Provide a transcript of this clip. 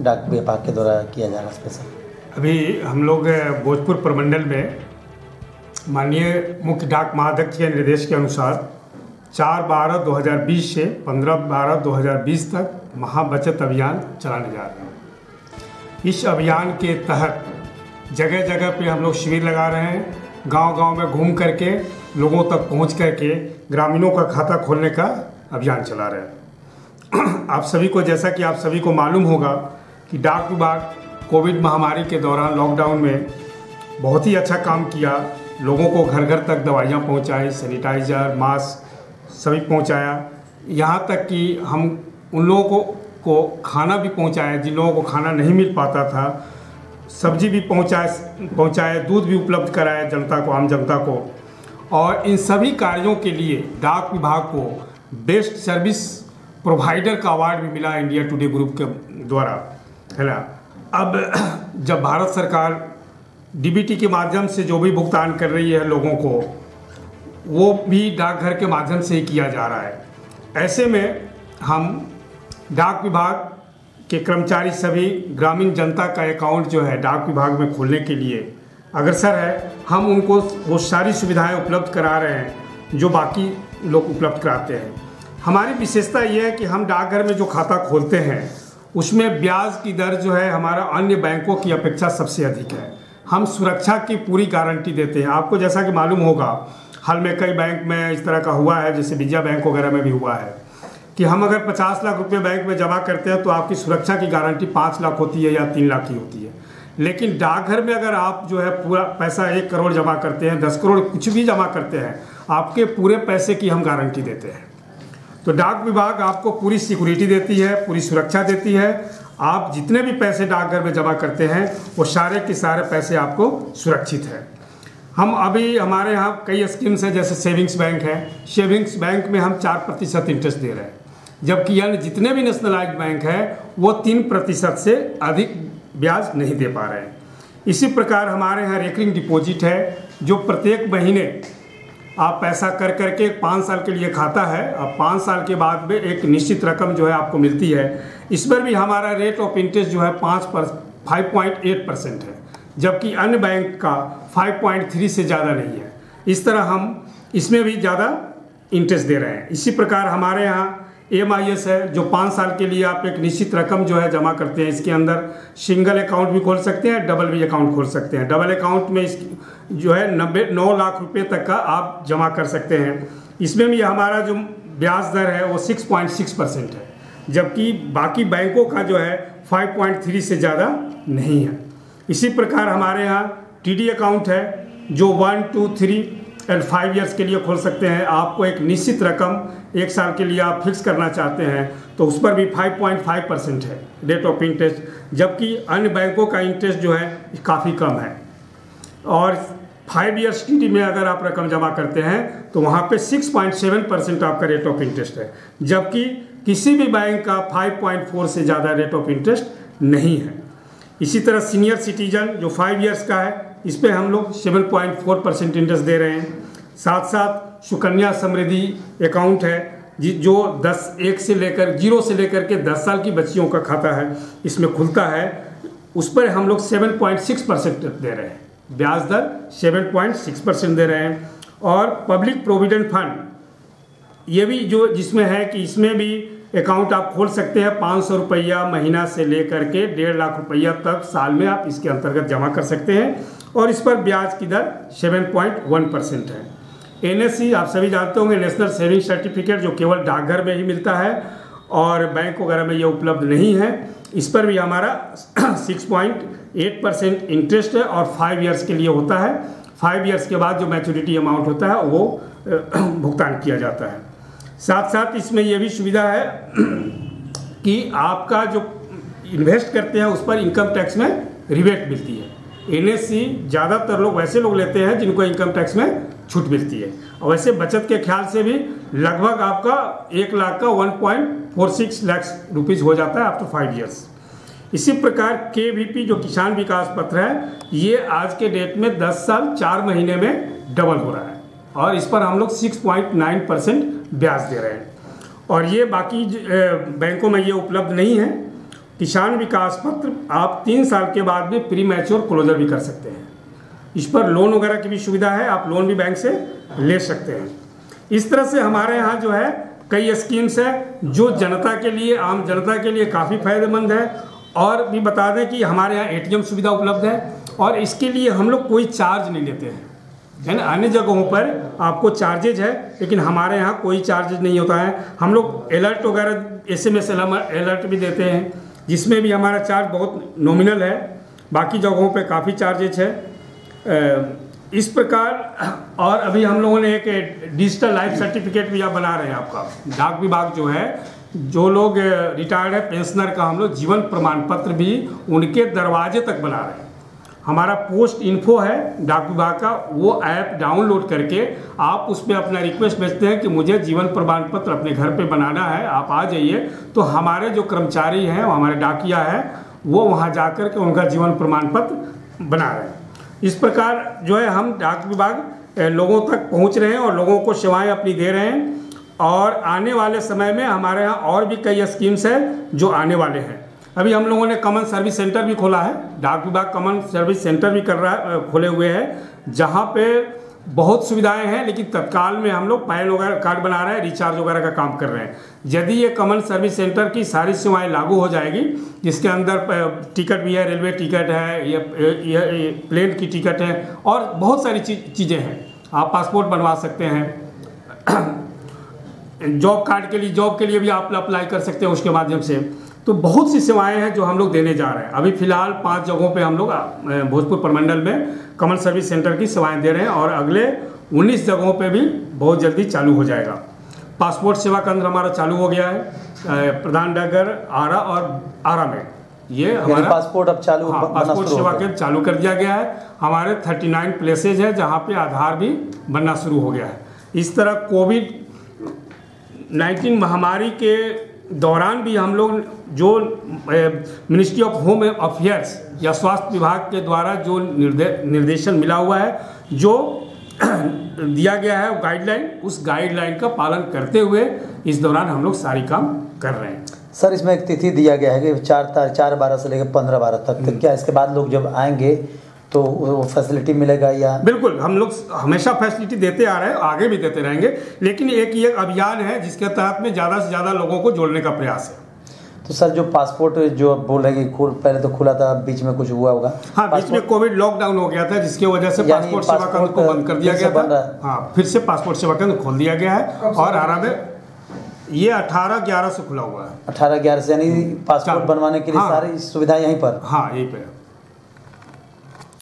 डाक विभाग के द्वारा किया जा रहा है स्पेशल? अभी हम लोग भोजपुर प्रमंडल में माननीय मुख्य डाक महाअध्यक्ष के निर्देश के अनुसार 4/12/2020 से 15/12/2020 तक महाबचत अभियान चलाने जा रहे हैं। इस अभियान के तहत जगह जगह पे हम लोग शिविर लगा रहे हैं, गांव-गांव में घूम करके लोगों तक पहुंच करके ग्रामीणों का खाता खोलने का अभियान चला रहे हैं। आप सभी को, जैसा कि आप सभी को मालूम होगा कि डाक विभाग कोविड महामारी के दौरान लॉकडाउन में बहुत ही अच्छा काम किया। लोगों को घर घर तक दवाइयाँ पहुँचाई, सैनिटाइज़र, मास्क सभी पहुँचाया। यहाँ तक कि हम उन लोगों को खाना भी पहुँचाया जिन लोगों को खाना नहीं मिल पाता था। सब्जी भी पहुँचाए, दूध भी उपलब्ध कराया जनता को, आम जनता को। और इन सभी कार्यों के लिए डाक विभाग को बेस्ट सर्विस प्रोवाइडर का अवार्ड भी मिला इंडिया टुडे ग्रुप के द्वारा, है ना। अब जब भारत सरकार डीबीटी के माध्यम से जो भी भुगतान कर रही है लोगों को, वो भी डाकघर के माध्यम से ही किया जा रहा है। ऐसे में हम डाक विभाग के कर्मचारी सभी ग्रामीण जनता का अकाउंट जो है डाक विभाग में खोलने के लिए अग्रसर है। हम उनको वो सारी सुविधाएं उपलब्ध करा रहे हैं जो बाकी लोग उपलब्ध कराते हैं। हमारी विशेषता ये है कि हम डाकघर में जो खाता खोलते हैं उसमें ब्याज की दर जो है हमारा अन्य बैंकों की अपेक्षा सबसे अधिक है। हम सुरक्षा की पूरी गारंटी देते हैं। आपको जैसा कि मालूम होगा, हाल में कई बैंक में इस तरह का हुआ है, जैसे विजया बैंक वगैरह में भी हुआ है कि हम अगर 50 लाख रुपए बैंक में जमा करते हैं तो आपकी सुरक्षा की गारंटी 5 लाख होती है या 3 लाख की होती है। लेकिन डाकघर में अगर आप जो है पूरा पैसा 1 करोड़ जमा करते हैं, 10 करोड़ कुछ भी जमा करते हैं, आपके पूरे पैसे की हम गारंटी देते हैं। तो डाक विभाग आपको पूरी सिक्योरिटी देती है, पूरी सुरक्षा देती है। आप जितने भी पैसे डाकघर में जमा करते हैं वो सारे के सारे पैसे आपको सुरक्षित है। हम अभी हमारे यहाँ कई स्कीम्स हैं, जैसे सेविंग्स बैंक है। सेविंग्स बैंक में हम 4% इंटरेस्ट दे रहे हैं, जबकि अन्य जितने भी नेशनलाइज्ड बैंक है वो 3% से अधिक ब्याज नहीं दे पा रहे हैं। इसी प्रकार हमारे यहाँ रेकरिंग डिपॉजिट है, जो प्रत्येक महीने आप पैसा कर करके 5 साल के लिए खाता है। अब 5 साल के बाद में एक निश्चित रकम जो है आपको मिलती है। इस पर भी हमारा रेट ऑफ इंटरेस्ट जो है 5.8% है, जबकि अन्य बैंक का 5.3 से ज़्यादा नहीं है। इस तरह हम इसमें भी ज़्यादा इंटरेस्ट दे रहे हैं। इसी प्रकार हमारे यहाँ MIS है, जो 5 साल के लिए आप एक निश्चित रकम जो है जमा करते हैं। इसके अंदर सिंगल अकाउंट भी खोल सकते हैं, डबल भी अकाउंट खोल सकते हैं। डबल अकाउंट में इस जो है 9 लाख रुपए तक का आप जमा कर सकते हैं। इसमें भी हमारा जो ब्याज दर है वो 6.6% है, जबकि बाकी बैंकों का जो है 5.3 से ज़्यादा नहीं है। इसी प्रकार हमारे यहाँ TD अकाउंट है, जो 1, 2, 3 और 5 ईयर्स के लिए खोल सकते हैं। आपको एक निश्चित रकम 1 साल के लिए आप फिक्स करना चाहते हैं तो उस पर भी 5.5% है रेट ऑफ इंटरेस्ट, जबकि अन्य बैंकों का इंटरेस्ट जो है काफ़ी कम है। और 5 ईयर्स TD में अगर आप रकम जमा करते हैं तो वहाँ पे 6.7% आपका रेट ऑफ इंटरेस्ट है, जबकि किसी भी बैंक का 5.4 से ज़्यादा रेट ऑफ इंटरेस्ट नहीं है। इसी तरह सीनियर सिटीजन जो 5 ईयर्स का है, इस पे हम लोग 7.4% इंटरेस्ट दे रहे हैं। साथ साथ सुकन्या समृद्धि अकाउंट है, जो 1 से लेकर 0 से लेकर के 10 साल की बच्चियों का खाता है, इसमें खुलता है। उस पर हम लोग 7.6% दे रहे हैं, ब्याज दर 7.6% दे रहे हैं। और पब्लिक प्रोविडेंट फंड, ये भी जो जिसमें है कि इसमें भी अकाउंट आप खोल सकते हैं। 500 रुपया महीना से लेकर के 1.5 लाख रुपया तक साल में आप इसके अंतर्गत जमा कर सकते हैं, और इस पर ब्याज की दर 7.1% है। NSC आप सभी जानते होंगे, नेशनल सेविंग सर्टिफिकेट, जो केवल डाकघर में ही मिलता है और बैंक वगैरह में ये उपलब्ध नहीं है। इस पर भी हमारा 6.8% इंटरेस्ट है और 5 ईयर्स के लिए होता है। 5 ईयर्स के बाद जो मैच्योरिटी अमाउंट होता है वो भुगतान किया जाता है। साथ साथ इसमें यह भी सुविधा है कि आपका जो इन्वेस्ट करते हैं उस पर इनकम टैक्स में रिबेट मिलती है। NSC ज़्यादातर लोग वैसे लोग लेते हैं जिनको इनकम टैक्स में छूट मिलती है, और वैसे बचत के ख्याल से भी लगभग आपका 1 लाख का 1.46 लाख रुपीज़ हो जाता है आफ्टर 5 ईयर्स। इसी प्रकार KVP जो किसान विकास पत्र है, ये आज के डेट में 10 साल 4 महीने में डबल हो रहा है, और इस पर हम लोग 6.9% ब्याज दे रहे हैं। और ये बाकी बैंकों में ये उपलब्ध नहीं है। किसान विकास पत्र आप 3 साल के बाद में प्री मैच्योर क्लोजर भी कर सकते हैं। इस पर लोन वगैरह की भी सुविधा है, आप लोन भी बैंक से ले सकते हैं। इस तरह से हमारे यहाँ जो है कई स्कीम्स है जो जनता के लिए, आम जनता के लिए काफ़ी फायदेमंद है। और भी बता दें कि हमारे यहाँ ATM सुविधा उपलब्ध है और इसके लिए हम लोग कोई चार्ज नहीं लेते हैं, है ना। अन्य जगहों पर आपको चार्जेज है, लेकिन हमारे यहाँ कोई चार्जेज नहीं होता है। हम लोग अलर्ट वगैरह SMS अलर्ट भी देते हैं, जिसमें भी हमारा चार्ज बहुत नॉमिनल है। बाकी जगहों पे काफ़ी चार्जेज है। इस प्रकार और अभी हम लोगों ने एक डिजिटल लाइफ सर्टिफिकेट भी आप बना रहे हैं। आपका डाक विभाग जो है, जो लोग रिटायर्ड है पेंशनर का, हम लोग जीवन प्रमाण पत्र भी उनके दरवाजे तक बना रहे हैं। हमारा पोस्ट इन्फो है डाक विभाग का, वो ऐप डाउनलोड करके आप उस पर अपना रिक्वेस्ट भेजते हैं कि मुझे जीवन प्रमाण पत्र अपने घर पे बनाना है, आप आ जाइए। तो हमारे जो कर्मचारी हैं, हमारे डाकिया हैं, वो वहाँ जा कर के उनका जीवन प्रमाण पत्र बना रहे हैं। इस प्रकार जो है हम डाक विभाग लोगों तक पहुँच रहे हैं और लोगों को सेवाएँ अपनी दे रहे हैं। और आने वाले समय में हमारे यहाँ और भी कई स्कीम्स हैं जो आने वाले हैं। अभी हम लोगों ने कॉमन सर्विस सेंटर भी खोला है, डाक विभाग कॉमन सर्विस सेंटर भी कर रहा है, खोले हुए हैं, जहाँ पे बहुत सुविधाएं हैं। लेकिन तत्काल में हम लोग पैन वगैरह कार्ड बना रहे हैं, रिचार्ज वगैरह का काम कर रहे हैं। यदि ये कॉमन सर्विस सेंटर की सारी सेवाएं लागू हो जाएगी, जिसके अंदर टिकट भी है, रेलवे टिकट है, ये प्लेन की टिकट है और बहुत सारी चीज़ें हैं। आप पासपोर्ट बनवा सकते हैं, जॉब कार्ड के लिए, जॉब के लिए भी आप अप्लाई कर सकते हैं उसके माध्यम से। तो बहुत सी सेवाएं हैं जो हम लोग देने जा रहे हैं। अभी फिलहाल 5 जगहों पे हम लोग भोजपुर प्रमंडल में कॉमन सर्विस सेंटर की सेवाएं दे रहे हैं और अगले 19 जगहों पे भी बहुत जल्दी चालू हो जाएगा। पासपोर्ट सेवा केंद्र हमारा चालू हो गया है प्रधान डाकघर आरा और आरा में। ये हमारा पासपोर्ट अब चालू, हाँ, पासपोर्ट सेवा केंद्र चालू कर दिया गया है। हमारे 39 प्लेसेज है जहाँ पे आधार भी बनना शुरू हो गया है। इस तरह कोविड-19 महामारी के दौरान भी हम लोग जो मिनिस्ट्री ऑफ होम अफेयर्स या स्वास्थ्य विभाग के द्वारा जो निर्देशन मिला हुआ है, जो दिया गया है गाइडलाइन, उस गाइडलाइन का पालन करते हुए इस दौरान हम लोग सारी काम कर रहे हैं। सर, इसमें एक तिथि दिया गया है कि 4/12 से लेकर 15/12 तक। तो क्या इसके बाद लोग जब आएंगे तो वो फैसिलिटी मिलेगा या? बिल्कुल, हम लोग हमेशा फैसिलिटी देते आ रहे हैं, आगे भी देते रहेंगे। लेकिन ये अभियान है जिसके तहत में ज़्यादा से ज़्यादा लोगों को जोड़ने का प्रयास है। तो सर, जो पासपोर्ट जो बोल रहे हैं कि पहले तो खुला था, बीच में कुछ हुआ होगा? हाँ, बीच में कोविड लॉकडाउन हो गया था, जिसकी वजह से पासपोर्ट सेवा केंद्र को बंद कर दिया गया था। हाँ, फिर से पासपोर्ट सेवा केंद्र खोल दिया गया है और आरा में ये 18/11 से खुला हुआ है। 18/11 से, यानी पासपोर्ट बनवाने के लिए सारी सुविधा यहीं पर? हाँ, यहीं पर।